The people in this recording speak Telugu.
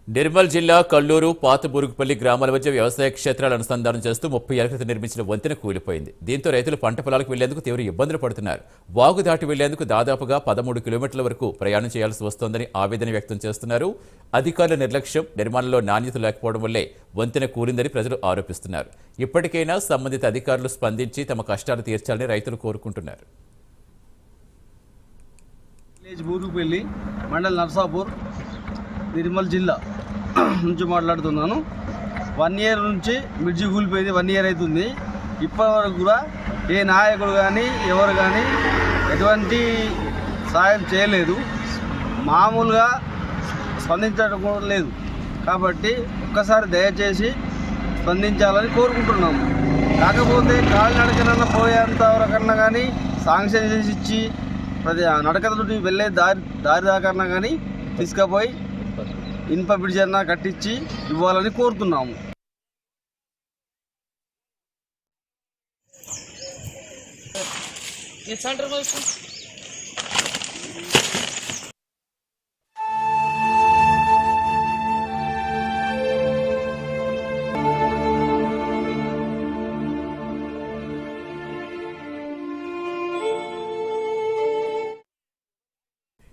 నిర్మల్ జిల్లా కల్లూరు పాతబురుగుపల్లి గ్రామాల మధ్య వ్యవసాయ క్షేత్రాలు అనుసంధానం చేస్తూ 30 ఏళ్ల క్రితం నిర్మించిన వంతెన కూలిపోయింది. దీంతో రైతులు పంట పొలాలకు వెళ్లేందుకు తీవ్ర ఇబ్బందులు పడుతున్నారు. వాగు దాటి వెళ్లేందుకు దాదాపుగా 13 కిలోమీటర్ల వరకు ప్రయాణం చేయాల్సి వస్తోందని ఆవేదన వ్యక్తం చేస్తున్నారు. అధికారుల నిర్లక్ష్యం, నిర్మాణంలో నాణ్యత లేకపోవడం వల్లే వంతెన కూలిందని ప్రజలు ఆరోపిస్తున్నారు. ఇప్పటికైనా సంబంధిత అధికారులు స్పందించి తమ కష్టాలు తీర్చాలని రైతులు కోరుకుంటున్నారు. మండల్ నర్సాపూర్ నిర్మల్ జిల్లా నుంచి మాట్లాడుతున్నాను. 1 ఇయర్ నుంచి మిర్చి కూలిపోయింది. 1 ఇయర్ అవుతుంది. ఇప్పటివరకు కూడా ఏ నాయకుడు కానీ ఎవరు కానీ ఎటువంటి సాయం చేయలేదు. మామూలుగా స్పందించడం కూడా లేదు. కాబట్టి ఒక్కసారి దయచేసి స్పందించాలని కోరుకుంటున్నాము. కాకపోతే కాలినడకనన్నా పోయేంత వరకన్నా కానీ శాంక్షన్ చేసి ఇచ్చి నడకతోటి వెళ్ళే దారి దాకన్నా కానీ తీసుకుపోయి ఇనుప బ్రిడ్జ్ అన్నా కట్టించి ఇవ్వాలని కోరుతున్నాము. ये सेंटर में